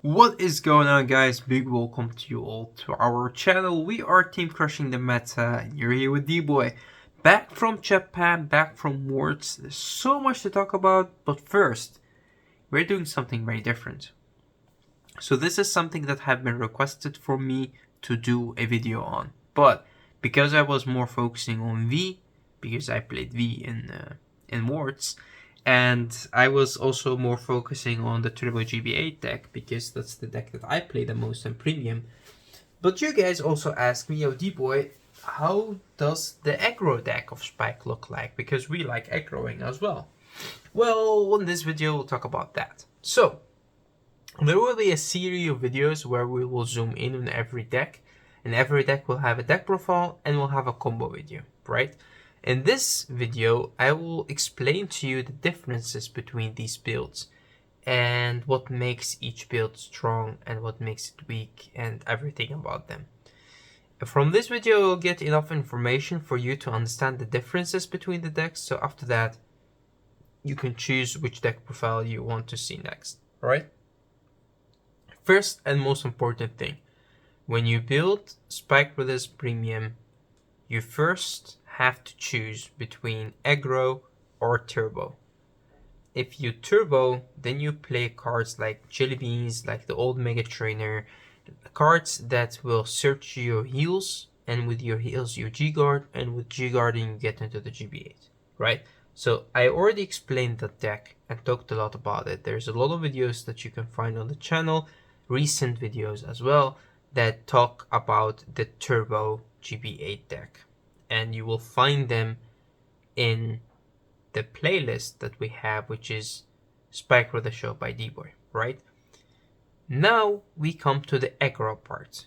What is going on, guys? Big welcome to you all to our channel. We are Team Crushing the Meta, and you're here with D-Boy. Back from Japan, back from Words. There's so much to talk about, but first, we're doing something very different. So this is something that have been requested for me to do a video on. But because I was more focusing on V, because I played V in Words, and I was also more focusing on the Turbo GB8 deck because that's the deck that I play the most in Premium. But you guys also asked me, yo D-Boy, how does the aggro deck of Spike look like? Because we like aggroing as well. Well, in this video we'll talk about that. So, there will be a series of videos where we will zoom in on every deck, and every deck will have a deck profile and will have a combo video, right? In this video, I will explain to you the differences between these builds and what makes each build strong and what makes it weak and everything about them. From this video, you'll get enough information for you to understand the differences between the decks, so after that, you can choose which deck profile you want to see next, alright? First and most important thing, when you build Spike Brothers Premium, you first have to choose between aggro or turbo. If you turbo, then you play cards like Jelly Beans, like the old Mega Trainer, cards that will search your heals, and with your heals you G-guard, and with G-guarding you get into the GB8, right? So I already explained that deck and talked a lot about it. There's a lot of videos that you can find on the channel, recent videos as well, that talk about the turbo GB8 deck. And you will find them in the playlist that we have, which is Spike for the Show by D-Boy, right? Now we come to the aggro part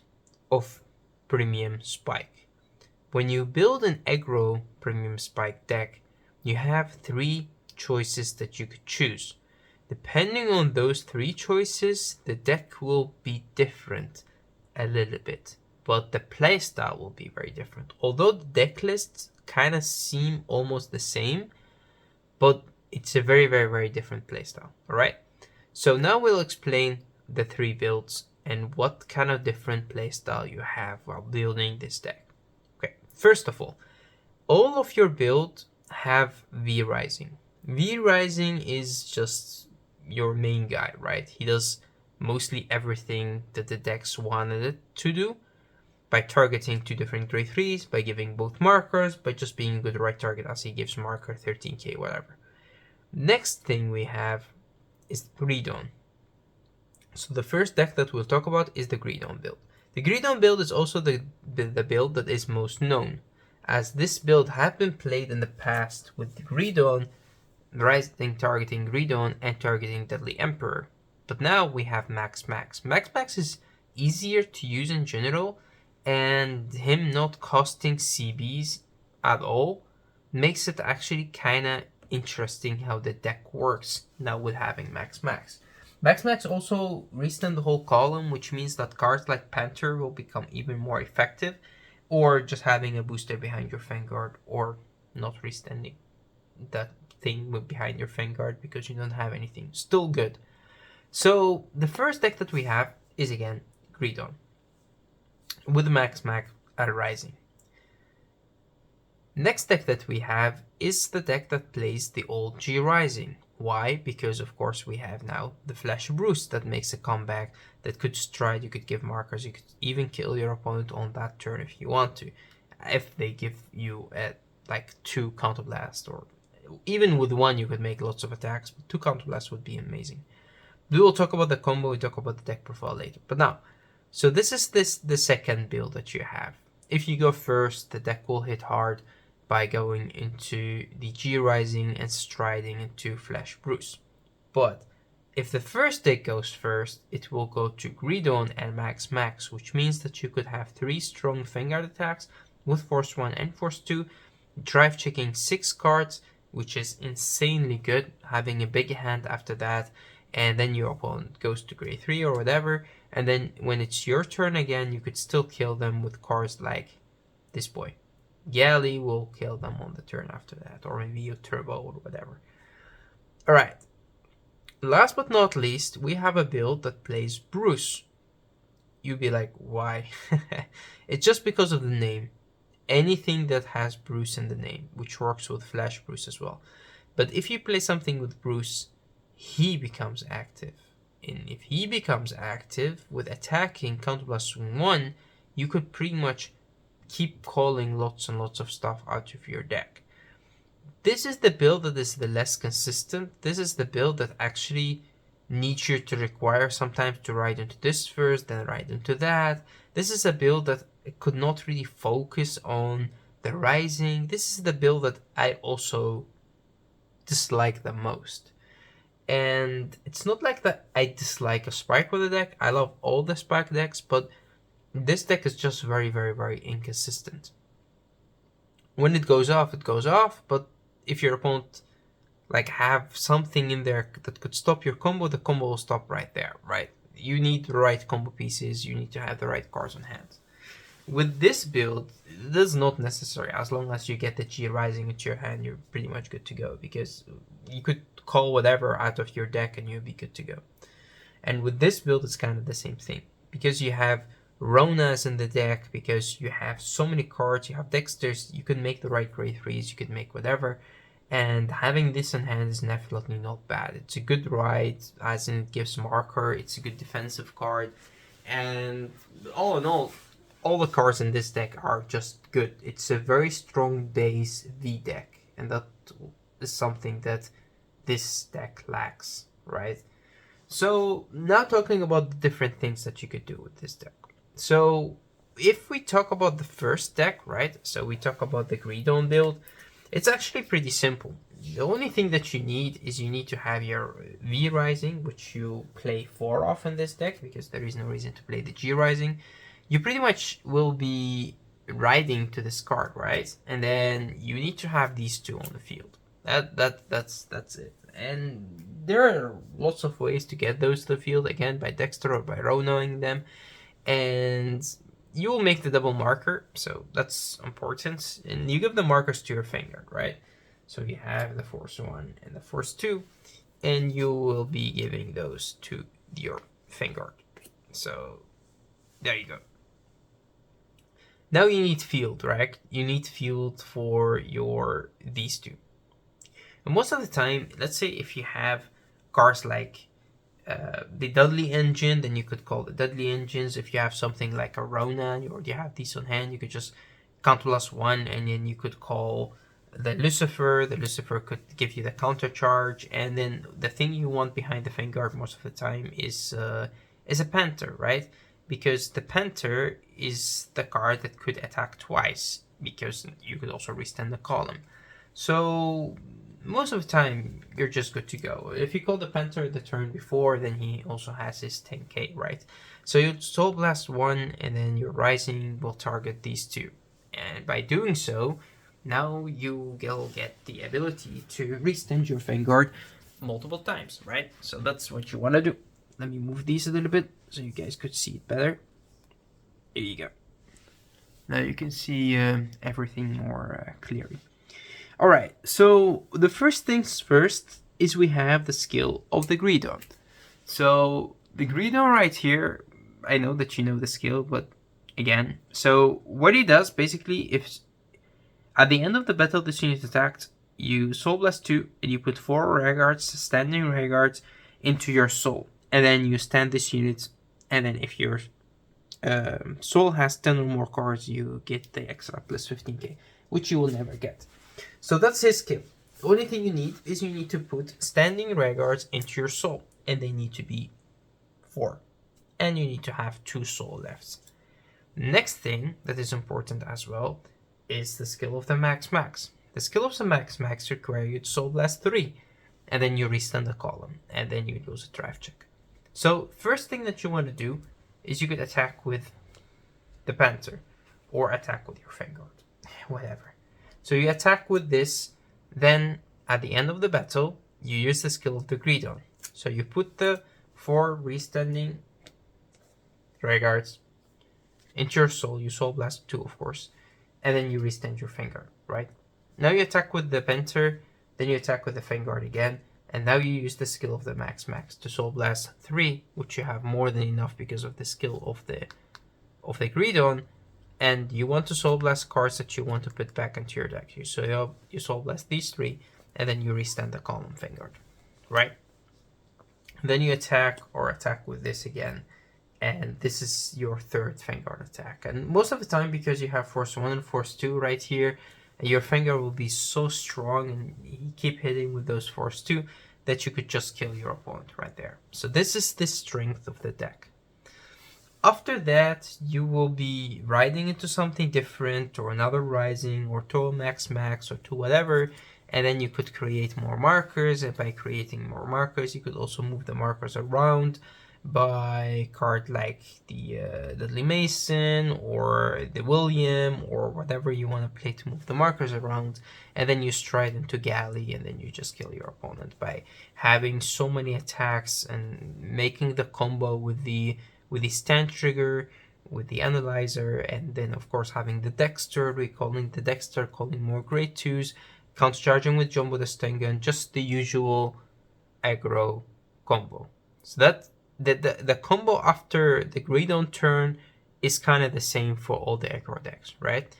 of Premium Spike. When you build an aggro Premium Spike deck, you have three choices that you could choose. Depending on those three choices, the deck will be different a little bit, but the playstyle will be very different. Although the deck lists kind of seem almost the same, but it's a very different playstyle, alright? So now we'll explain the three builds and what kind of different playstyle you have while building this deck. Okay, first of all of your builds have V Rising. V Rising is just your main guy, right? He does mostly everything that the decks wanted it to do, by targeting two different grade 3s, by giving both markers, by just being a good right target as he gives marker 13k, whatever. Next thing we have is Greedon. So the first deck that we'll talk about is the Greedon build. The Greedon build is also the build that is most known, as this build had been played in the past with Greedon, Rising targeting Greedon and targeting Deadly Emperor. But now we have Max Max. Max Max is easier to use in general, and him not costing CBs at all makes it actually kinda interesting how the deck works now with having Max Max. Max Max also restand the whole column, which means that cards like Panther will become even more effective, or just having a booster behind your Vanguard, or not restanding that thing behind your Vanguard because you don't have anything. Still good. So the first deck that we have is again Greedon with Max Max at Rising. Next deck that we have is the deck that plays the old G Rising. Why? Because of course we have now the Flash Bruce that makes a comeback, that could stride, you could give markers, you could even kill your opponent on that turn if you want to. If they give you like 2 counterblast, or even with 1 you could make lots of attacks, but 2 counterblasts would be amazing. We will talk about the combo, we talk about the deck profile later. But now, so this is the second build that you have. If you go first, the deck will hit hard by going into the G Rising and striding into Flash Bruce. But if the first deck goes first, it will go to Greedon and Max Max, which means that you could have 3 strong Vanguard attacks with Force 1 and Force 2, drive checking 6 cards, which is insanely good, having a big hand after that, and then your opponent goes to grade 3 or whatever, and then when it's your turn again, you could still kill them with cards like this boy. Galley will kill them on the turn after that, or maybe a turbo or whatever. Alright, Last but not least, we have a build that plays Bruce. You'd be like, why? It's just because of the name. Anything that has Bruce in the name, which works with Flash Bruce as well. But if you play something with Bruce, he becomes active. And if he becomes active with attacking counter +1, you could pretty much keep calling lots and lots of stuff out of your deck. This is the build that is the less consistent. This is the build that actually needs you to require sometimes to ride into this first, then ride into that. This is a build that could not really focus on the rising. This is the build that I also dislike the most. And it's not like that I dislike a Spike with the deck. I love all the Spike decks, but this deck is just very, very, very inconsistent. When it goes off, but if your opponent like have something in there that could stop your combo, the combo will stop right there, right? You need the right combo pieces, you need to have the right cards on hand. With this build, this is not necessary. As long as you get the G Rising into your hand, you're pretty much good to go, because you could call whatever out of your deck and you'll be good to go. And with this build, it's kind of the same thing, because you have Ronas in the deck, because you have so many cards, you have Dexters, you could make the right grade 3s, you could make whatever, and having this in hand is definitely not bad. It's a good ride, as in it gives marker, it's a good defensive card, and all in all the cards in this deck are just good. It's a very strong base V deck, and that is something that this deck lacks, right? So now talking about the different things that you could do with this deck. So if we talk about the first deck, right? So we talk about the Greedon build. It's actually pretty simple. The only thing that you need is you need to have your V Rising, which you play 4 off in this deck, because there is no reason to play the G Rising. You pretty much will be riding to this card, right? And then you need to have these 2 on the field. That's it. And there are lots of ways to get those to the field, again, by Dexter or by Ronoing them. And you will make the double marker, so that's important. And you give the markers to your Vanguard, right? So you have the Force 1 and the Force 2, and you will be giving those to your Vanguard. So there you go. Now you need field, right? You need field for these 2. And most of the time, let's say if you have cards like the Dudley engine, then you could call the Dudley engines. If you have something like a Rona, you already have these on hand, you could just counter +1, and then you could call the Lucifer. The Lucifer could give you the counter charge, and then the thing you want behind the Vanguard most of the time is a Panther, right? Because the Panther is the card that could attack twice, because you could also restand the column. So most of the time, you're just good to go. If you call the Panther the turn before, then he also has his 10k, right? So you Soul Blast 1, and then your Rising will target these 2. And by doing so, now you will get the ability to restand your Vanguard multiple times, right? So that's what you want to do. Let me move these a little bit so you guys could see it better. Here you go. Now you can see everything more clearly. Alright, so the first things first is we have the skill of the Greedon. So the Greedon right here, I know that you know the skill, but again, so what he does basically, if at the end of the battle this unit attacked, you Soul Blast 2 and you put 4 Regards, standing Regards, into your soul. And then you stand this unit, and then if your soul has 10 or more cards, you get the extra plus 15k, which you will never get. So that's his skill. The only thing you need is you need to put standing Regards into your soul, and they need to be 4. And you need to have 2 soul left. Next thing that is important as well is the skill of the Max Max. The skill of the Max Max requires you to Soul Blast 3, and then you restand the column, and then you lose a drive check. So first thing that you want to do is you could attack with the Panther, or attack with your Vanguard, whatever. So you attack with this, then at the end of the battle, you use the skill of the Greedon. So you put the 4 restanding Regards into your soul, you Soul Blast 2 of course, and then you restand your Vanguard, right? Now you attack with the Panther, then you attack with the Vanguard again, And now you use the skill of the Max Max to Soul Blast 3, which you have more than enough because of the skill of the Greedon, and you want to Soul Blast cards that you want to put back into your deck. So you Soul Blast these 3, and then you restand the column Vanguard, right? Then you attack with this again, and this is your 3rd Vanguard attack. And most of the time, because you have Force 1 and Force 2 right here, your Vanguard will be so strong and you keep hitting with those Force 2 that you could just kill your opponent right there. So this is the strength of the deck. After that, you will be riding into something different, or another Rising, or to a Max Max, or to whatever, and then you could create more markers, and by creating more markers, you could also move the markers around by card like the Dudley Mason, or the William, or whatever you want to play to move the markers around, and then you stride into Galley, and then you just kill your opponent by having so many attacks and making the combo with the stand trigger, with the analyzer, and then of course having the Dexter, recalling the Dexter, calling more grade 2s, countercharging with Jumbo the Stun Gun, just the usual aggro combo. So that the combo after the Greedon turn is kind of the same for all the aggro decks, right?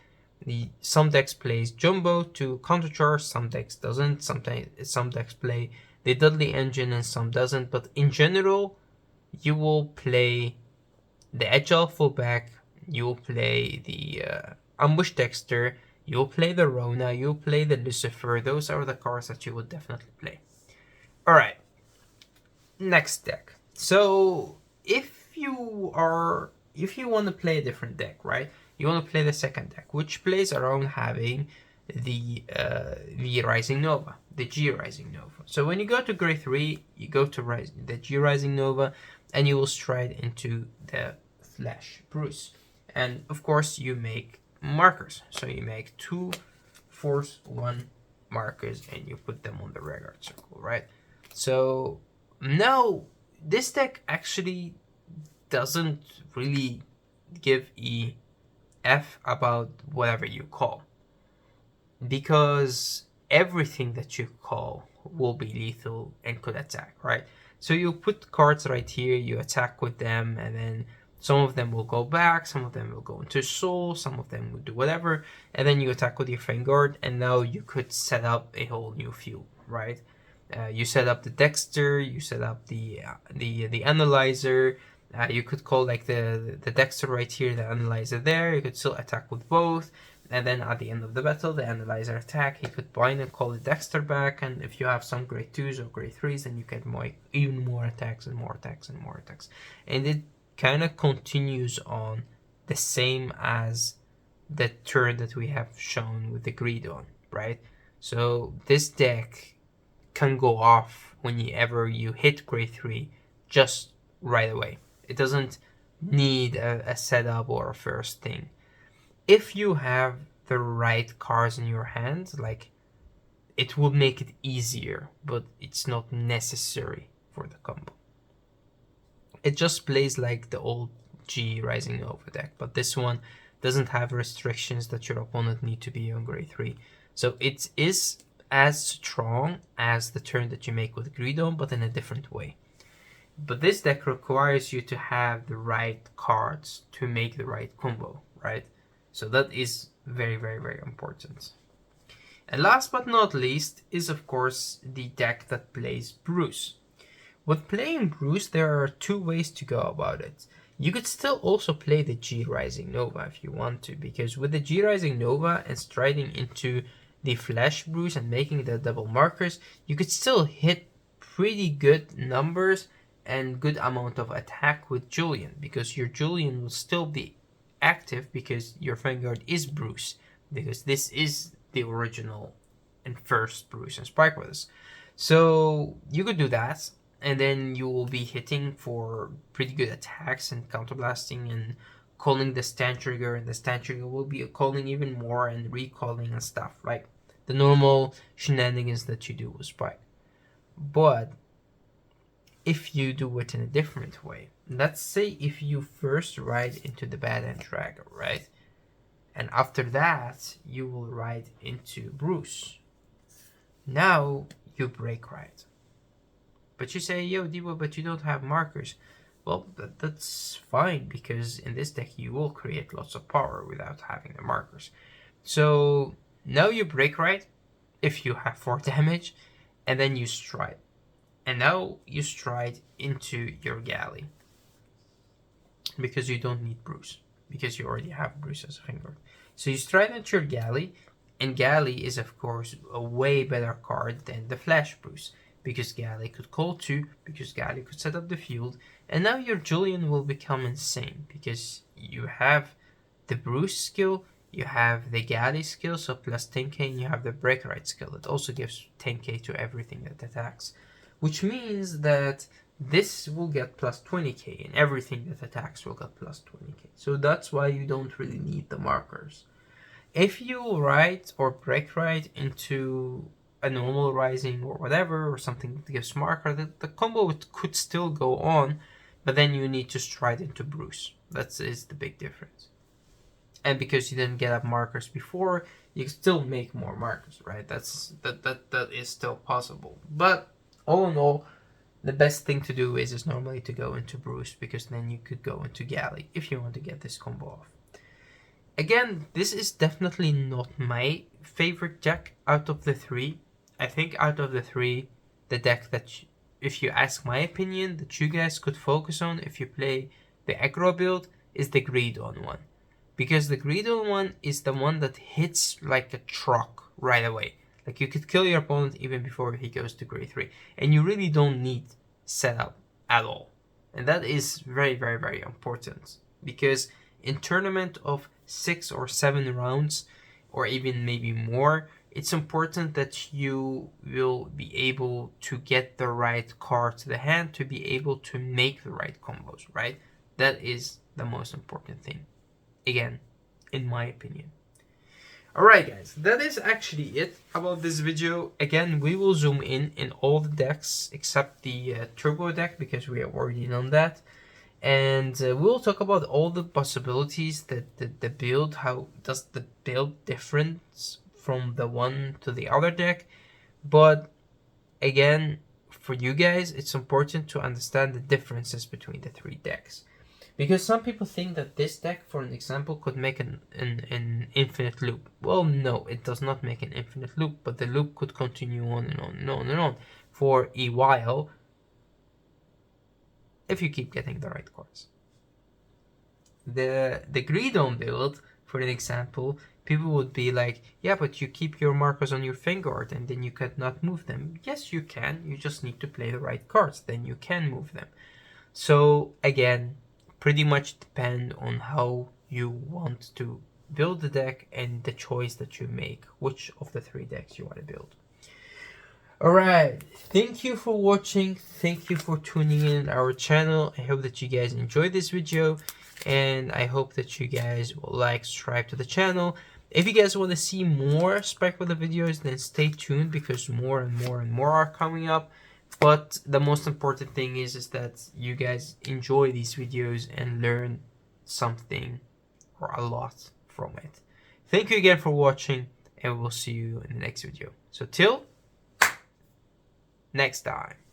Some decks plays Jumbo to countercharge, some decks doesn't, some decks play the Dudley Engine and some doesn't, but in general, you will play the Agile fullback, you will play the Ambush Dexter, you will play the Rona, you will play the Lucifer. Those are the cards that you would definitely play. Alright, next deck. So if you want to play a different deck, right? You want to play the second deck, which plays around having the Rising Nova, the G Rising Nova. So when you go to grade 3, you go to the G Rising Nova, and you will stride into the Flash Bruce. And of course you make markers. So you make 2 Force 1 markers and you put them on the Vanguard circle, right? So now this deck actually doesn't really give a F about whatever you call, because everything that you call will be lethal and could attack, right? So you put cards right here, you attack with them, and then some of them will go back, some of them will go into Soul, some of them will do whatever, and then you attack with your Vanguard, and now you could set up a whole new field, right? You set up the Dexter, you set up the Analyzer, you could call like the Dexter right here, the Analyzer there, you could still attack with both, and then at the end of the battle, the Analyzer attack, he could bind and call the Dexter back, and if you have some grade 2s or grade 3s, then you get even more attacks and more attacks and more attacks. And it kind of continues on the same as the turn that we have shown with the Greedon, right? So this deck can go off whenever you hit grade 3 just right away. It doesn't need a setup or a first thing. If you have the right cards in your hand, like, it will make it easier, but it's not necessary for the combo. It just plays like the old G Rising Nova deck, but this one doesn't have restrictions that your opponent need to be on grade 3. So it is as strong as the turn that you make with Greedon, but in a different way. But this deck requires you to have the right cards to make the right combo, right? So that is very, very, very important. And last but not least is, of course, the deck that plays Bruce. With playing Bruce, there are 2 ways to go about it. You could still also play the G Rising Nova if you want to, because with the G Rising Nova and striding into the Flash Bruce and making the double markers, you could still hit pretty good numbers and good amount of attack with Julian, because your Julian will still be active because your Vanguard is Bruce, because this is the original and first Bruce and Spike Brothers. So you could do that, and then you will be hitting for pretty good attacks and counterblasting and calling the stand trigger, and the stand trigger will be calling even more and recalling and stuff, like the normal shenanigans that you do with Spike. But if you do it in a different way, let's say if you first ride into the Bad End Dragon, right? And after that, you will ride into Bruce. Now you break ride. But you say, yo, Debo, but you don't have markers. Well, that's fine, because in this deck you will create lots of power without having the markers. So now you break right if you have 4 damage, and then you stride. And now you stride into your galley, because you don't need Bruce, because you already have Bruce as a Vanguard. So you stride into your galley, and galley is of course a way better card than the Flash Bruce, because galley could call 2, because galley could set up the field, and now your Julian will become insane, because you have the Bruce skill, you have the galley skill, so plus 10k, and you have the break right skill that also gives 10k to everything that attacks, which means that this will get plus 20k, and everything that attacks will get plus 20k. So that's why you don't really need the markers. If you ride or break ride into a normal rising or whatever, or something that gives marker, the combo could still go on, but then you need to stride into Bruce. That is the big difference. And because you didn't get up markers before, you can still make more markers, right? That is still possible. But all in all, the best thing to do is normally to go into Bruce, because then you could go into Galley if you want to get this combo off. Again, this is definitely not my favorite deck out of the 3. I think out of the 3, the deck that, if you ask my opinion, that you guys could focus on if you play the Aggro build is the Greedon one. Because the Greedon one is the one that hits like a truck right away. Like, you could kill your opponent even before he goes to grade 3. And you really don't need setup at all. And that is very, very, very important. Because in tournament of 6 or 7 rounds, or even maybe more, it's important that you will be able to get the right card to the hand to be able to make the right combos, right? That is the most important thing. Again, in my opinion. Alright guys, that is actually it about this video. Again, we will zoom in all the decks except the turbo deck, because we have already done that. And we'll talk about all the possibilities that the build, how does the build difference from the one to the other deck. But again, for you guys, it's important to understand the differences between the 3 decks. Because some people think that this deck, for an example, could make an infinite loop. Well, no, it does not make an infinite loop, but the loop could continue on and on and on and on for a while if you keep getting the right cards. The Greedon build, for an example, people would be like, yeah, but you keep your markers on your Vanguard and then you cannot move them. Yes, you can. You just need to play the right cards. Then you can move them. So, again, pretty much depend on how you want to build the deck and the choice that you make, which of the 3 decks you want to build. Alright, thank you for watching, thank you for tuning in our channel. I hope that you guys enjoyed this video, and I hope that you guys will subscribe to the channel. If you guys want to see more Spike Weather videos, then stay tuned, because more and more and more are coming up. But the most important thing is that you guys enjoy these videos and learn something or a lot from it. Thank you again for watching, and we'll see you in the next video. So till next time.